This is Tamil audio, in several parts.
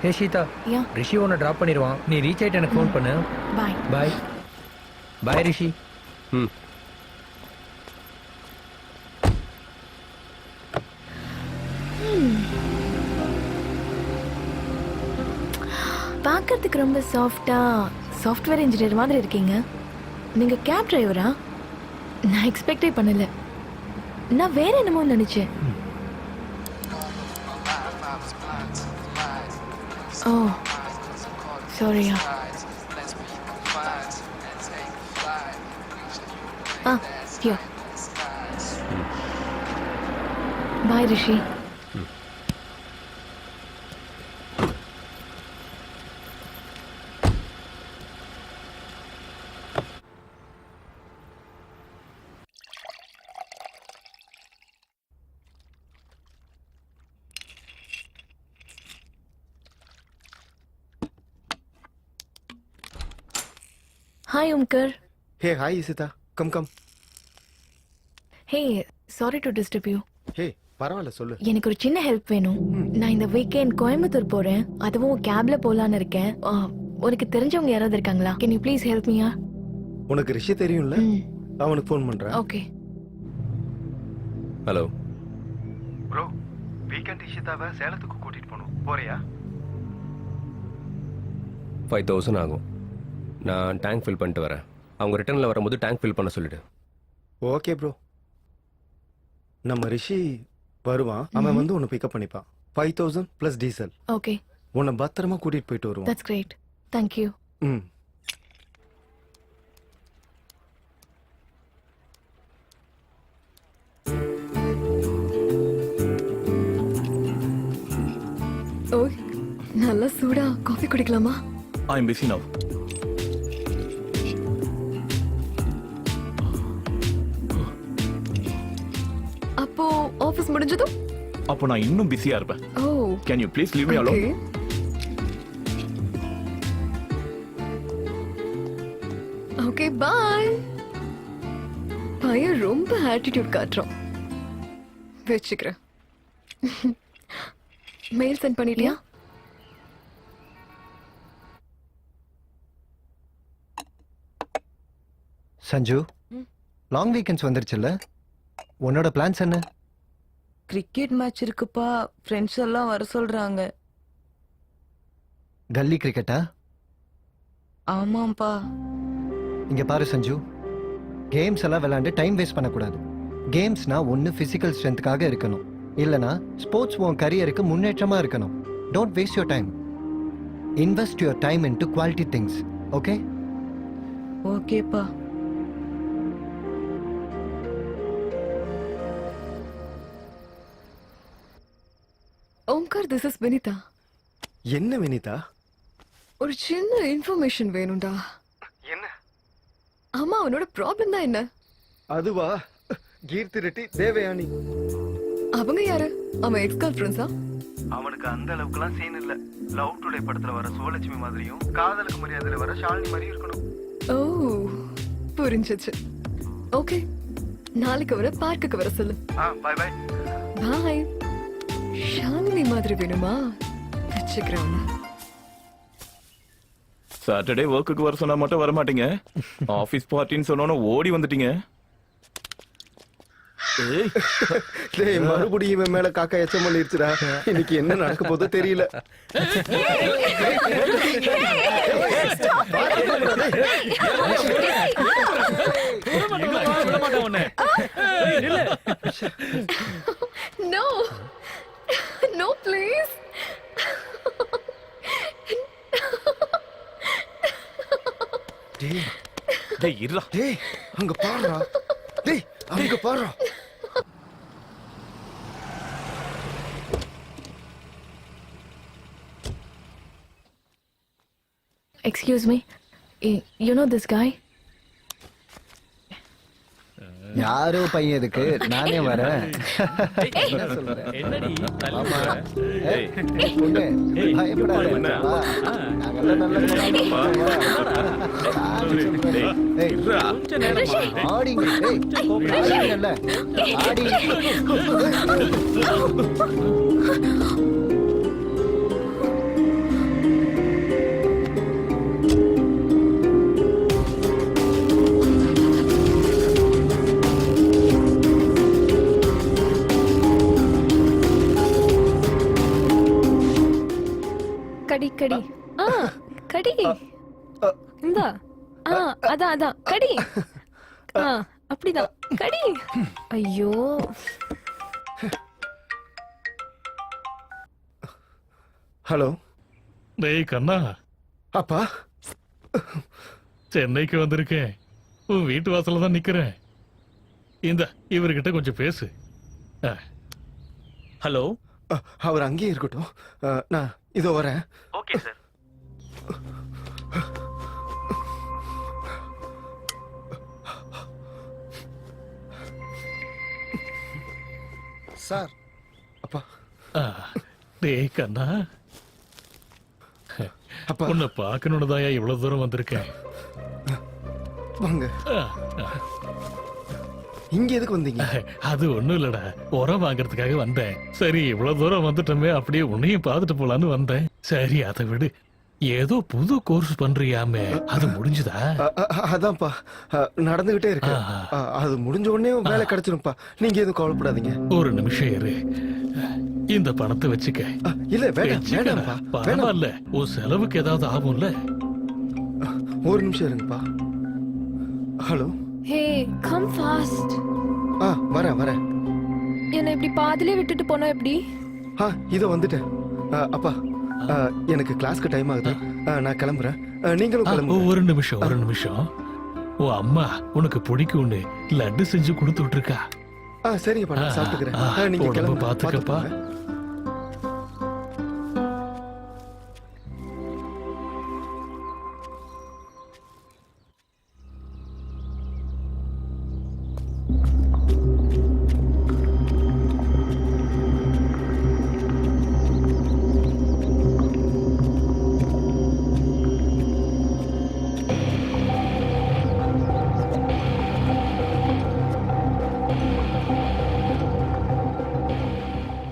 ஹே சீதா, ரிஷி உன்னை ட்ராப் பண்ணிடுவான். நீ ரீச் ஆகிட்டு எனக்கு ஃபோன் பண்ணு. பாய் பாய் பாய் ரிஷி. ம் பார்க்கறதுக்கு ரொம்ப சாஃப்ட்வேர் இன்ஜினியர் மாதிரி இருக்கீங்க. நீங்க கேப் டிரைவரா? நான் எக்ஸ்பெக்டே பண்ணல. நான் வேற என்னமோ நினைச்சேன். ஓ சாரியா. Here. Bye Rishi. Hi Omkar. Hey, hi Isita. Come. Hey, sorry to disturb you. Hey, பரவாயில்ல சொல்லு. எனக்கு ஒரு சின்ன ஹெல்ப் வேணும். நான் இந்த வீக்கெண்ட் கோயம்புத்தூர் போறேன். அதுவும் கேப்ல போலான்னு இருக்கேன். உனக்கு தெரிஞ்சவங்க யாராவது இருக்காங்களா? Can you please help me? உனக்கு ரிஷி தெரியும்ல? அவனுக்கு ஃபோன் பண்றேன். Okay. ஹலோ ப்ரோ, வீக்கெண்ட் இஷிதாவை சேலத்துக்கு கூட்டிட்டு போணும். போறியா? 5000 ஆகும். நான் டேங்க் ஃபில் பண்ணிட்டு வரேன். அவங்க ரிட்டர்னில் வரும்போது டேங்க் ஃபில் பண்ண சொல்லிடு. Okay bro. நம்ம ரிஷி வருவான். அவன் வந்து உன்னை பிக்கப் பண்ணிப்பான். 5000 + டீசல். ஓகே. உன்னை பத்திரமா கூட்டிட்டு போயிட்டு வருவான். That's great. Thank you. ஓய், நல்ல சூடா காஃபி குடிக்கலாமா? I'm busy now. அப்போ ஆபீஸ் முடிஞ்சதும் அப்போ நான் இன்னும் பிஸியா இருப்பேன். ஓ Can you please leave me alone? Okay bye. பையன் ரொம்ப ஆட்டிடியூட் காட்டுறான். வெச்சுக்கிறேன். மெயில் சென்ட் பண்ணிட்டியா? சஞ்சு, லாங் வீக்கெண்ட்ஸ் வந்துருச்சுல்ல, உன்னோட பிளான்ஸ் என்ன? கிரிக்கெட் மேட்ச் இருக்குப்பா, ஃப்ரெண்ட்ஸ் எல்லாம் வர சொல்றாங்க. கல்லி கிரிக்கெட்டா? ஆமாப்பா. இங்க பாரு சஞ்சு, கேம்ஸ் எல்லாம் விளையாண்டு டைம் வேஸ்ட் பண்ணக்கூடாது. கேம்ஸ்னா ஒன்று ஃபிசிக்கல் ஸ்ட்ரென்த்துக்காக இருக்கணும், இல்லைனா ஸ்போர்ட்ஸ் உன் கரியருக்கு முன்னேற்றமாக இருக்கணும். Don't waste your time. Invest your time into quality things. Okay? ஓகேப்பா. Omkar, this is Vinitha. என்ன வினிதா? ஒரு சின்ன இன்ஃபர்மேஷன் வேணும்டா. என்ன? ஆமா, அவனோட ப்ராப்ளம் தான் என்ன? அதுவா, கீர்த்தி ரெட்டி தேவயானி. அவங்க யாரு? அவன் எக்ஸ் கேர்ள் ஃப்ரெண்ட்ஸா? அவனுக்கு அந்த அளவுக்குலாம் சீன் இல்ல. லவ் டுடே படத்துல வர சோலட்சுமி மாதிரியும் காதலுக்கு மரியாதையில வர ஷாலினி மாதிரியும் இருக்கணும். ஓ, புரிஞ்சிச்சு. ஓகே, நாளைக்கு வர பார்க்குக்கு வர சொல்லு. By by. பாய். ஷாலினி மாதிரி வேணுமா? வச்சுக்கிறேன். சாட்டர்டே ஒர்க்குக்கு வர சொன்னா மட்டும் வர மாட்டீங்க. ஆபீஸ் பார்ட்டின்னு சொன்னோன்னு ஓடி வந்துட்டீங்க. டேய், மறுபடியும் இவன் மேல காக்கா எச்சம் பண்ணிருச்சுடா. இன்னைக்கு என்ன நடக்க போதோ தெரியல. No. No, please. டேய் இருடா. டேய், அங்க பாருடா. டேய், அங்க பாருடா. Excuse me. You know this guy? யாரோ பையன் இருக்கு, நானே வரேன். கடி. ஆ கடி. இந்தா. ஆ அதான் கடி. ஆ அப்படிதான் கடி. ஐயோ. ஹலோ டேய் கண்ணா, அப்பா. சென்னைக்கு வந்திருக்கேன். உன் வீட்டு வாசல்ல தான் நிக்கிறேன். இந்த இவர்கிட்ட கொஞ்சம் பேசு. ஹலோ. அவர் அங்கேயே இருக்கட்டும். நான் இதோ வரேன். Okay sir. சார். அப்பா. டேய் கண்ணா, அப்பா உன்னை பார்க்கணுன்னு தான் இவ்வளவு தூரம் வந்திருக்கேன். வாங்க. ஆ, இங்க எதுக்கு வந்தீங்க? அது ஒண்ணும் இல்லடா, உரம் வாங்குறதுக்காக வந்தேன். சரி இவ்வளவு தூரம் வந்துட்டோமே, அப்படியே உன்னையும் பார்த்துட்டு போலான்னு வந்தேன். சரி அதை விடு, ஏதோ புது கோர்ஸ் பண்றியாமே, அது முடிஞ்சுதா? அதான்ப்பா நடந்துகிட்டே இருக்கு. அது முடிஞ்ச உடனே வேலை கிடைச்சிரும்ப்பா. நீங்க எதுவும் கவலைப்படாதீங்க. ஒரு நிமிஷம் இரு, இந்த பணத்தை வச்சுக்க. இல்ல வேண்டாம் வச்சுக்கடா. வேண்டாம்ப்பா. வேண்டாம். பரவாயில்ல, உன் செலவுக்கு ஏதாவது ஆகும்ல. ஒரு நிமிஷம் இருங்கப்பா. ஹலோ. ஹே கம் ஃபாஸ்ட். வரேன். என்ன இப்படி பாதியிலே விட்டுட்டு போனா எப்படி? இதோ வந்துட்டேன். அப்பா எனக்கு கிளாஸ்க்கு டைம் ஆகுது. நான் கிளம்புறேன். நீங்களும் கிளம்புங்க. ஒரு நிமிஷம். உன் அம்மா உனக்கு பிடிக்கும்னு லட்டு செஞ்சு கொடுத்து விட்டுருக்கா. சரிங்கப்பா, நான் சாப்பிட்டுக்கிறேன். நீங்க உடம்ப கிளம்புங்க. பாத்துக்கப்பா.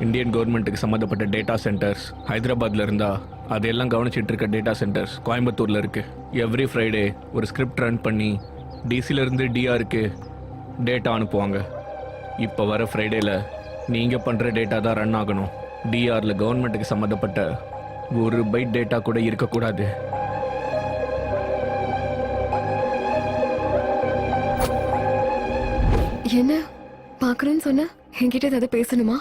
இந்தியன் கவர்மெண்ட்டுக்கு சம்மந்தப்பட்ட டேட்டா சென்டர்ஸ் ஹைதராபாத்தில் இருந்தா அதையெல்லாம் கவனிச்சிட்டு இருக்க டேட்டா சென்டர்ஸ் கோயம்புத்தூரில் இருக்கு. எவ்ரி ஃப்ரைடே ஒரு ஸ்கிரிப்ட் ரன் பண்ணி டிசிலேருந்து டிஆருக்கு டேட்டா அனுப்புவாங்க. இப்போ வர ஃப்ரைடேல நீங்கள் பண்ணுற டேட்டா தான் ரன் ஆகணும். டிஆரில் கவர்மெண்ட்டுக்கு சம்மந்தப்பட்ட ஒரு பைட் டேட்டா கூட இருக்கக்கூடாது. என்ன பாக்குறேன்னு சொன்ன, என்கிட்ட ஏதாவது பேசணுமா?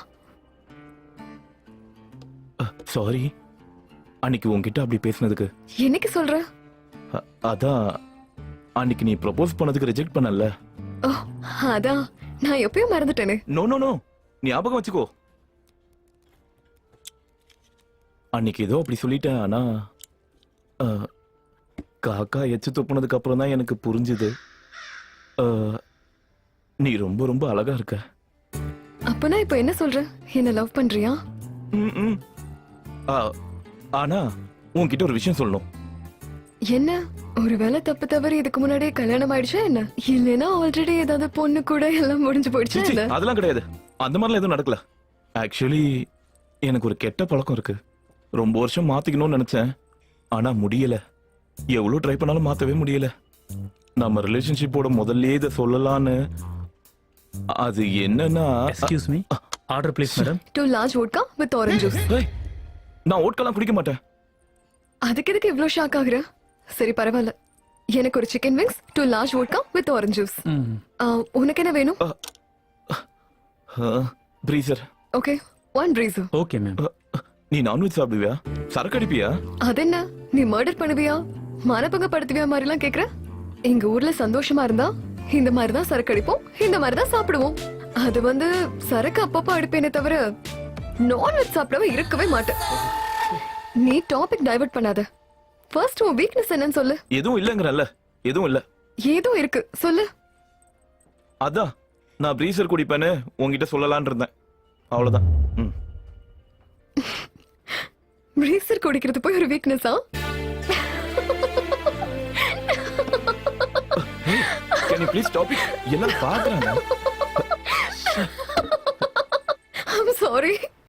சாரி, அன்னைக்கு உன்கிட்ட அப்படி பேசுனதுக்கு. என்னைக்கு சொல்ற? அதான் அன்னைக்கு நீ ப்ரப்போஸ் பண்ணதுக்கு ரிஜெக்ட் பண்ணல. ஓ அதான், நான் எப்பயும் மறந்துட்டேனே. நோ நோ நோ, ஞாபகம் வச்சுக்கோ. அன்னைக்கு ஏதோ அப்படி சொல்லிட்டேன். ஆனா காக்கா எச்சு துப்புனதுக்கு அப்புறம் தான் எனக்கு புரிஞ்சுது. நீ ரொம்ப ரொம்ப அழகா இருக்க. அப்பனா இப்ப என்ன சொல்ற? என்ன லவ் பண்றியா? ம். ஆனா உன்கிட்ட ஒரு விஷயம் சொல்லணும். என்ன ஒருவேளை தப்பு தவறு இதுக்கு முன்னாடியே கல்யாணம் ஆயிடுச்சா என்ன? இல்லைன்னா ஆல்ரெடி ஏதாவது பொண்ணு கூட எல்லாம் முடிஞ்சு போயிடுச்சா சீ, என்ன? அதெல்லாம் கிடையாது. அந்த மாதிரிலாம் எதுவும் நடக்கல. ஆக்சுவலி எனக்கு ஒரு கெட்ட பழக்கம் இருக்கு. ரொம்ப வருஷம் மாத்திக்கணும்னு நினைச்சேன், ஆனா முடியல. எவ்வளவு ட்ரை பண்ணாலும் மாத்தவே முடியல. நம்ம ரிலேஷன்ஷிப்போட முதல்லயே இதை சொல்லலான்னு. அது என்னன்னா, excuse me, order please madam. 2 large vodka with orange juice. ஏய், நான் ஓட்கெல்லாம் குடிக்க மாட்டேன். அதுக்கு எதுக்கு இவ்ளோ ஷாக் ஆகுற? சரி பரவாயில்ல, எனக்கு ஒரு chicken wings 2 large vodka with orange juice. உனக்கு என்ன வேணும்? Breezer. Okay, 1 breezer. Okay ma'am. நீ நான்வெஜ் சாப்பிடுவியா? சரக்கு அடிப்பியா? அதென்ன நீ மர்டர் பண்ணுவியா, மானபங்க படுத்துவியா மாதிரிலாம் கேக்குற? எங்க ஊர்ல சந்தோஷமா இருந்தா இந்த மாதிரி தான் சரக்கு அடிப்போம், இந்த மாதிரி தான் சாப்பிடுவோம். அது வந்து சரக்கு அப்பப்போ அடிப்பேனே தவிர நான்வெஜ் சாப்பிடவே இருக்கவே மாட்டேன். நீ டாபிக் டைவர்ட் பண்ணாத. ஃபர்ஸ்ட் உன் வீக்னஸ் என்னன்னு சொல்லு. எதுவும் இல்லங்கறல்ல. எதுவும் இல்ல. ஏதோ இருக்கு, சொல்லு. அதான் நான் பிரீசர் குடிப்பேன்னு உன்கிட்ட சொல்லலாம்னு இருந்தேன். அவ்வளவுதான். பிரீசர் குடிக்கிறது போய் ஒரு வீக்னஸா? Can you please stop it? எல்லாம் பாக்குறாங்க. I'm sorry.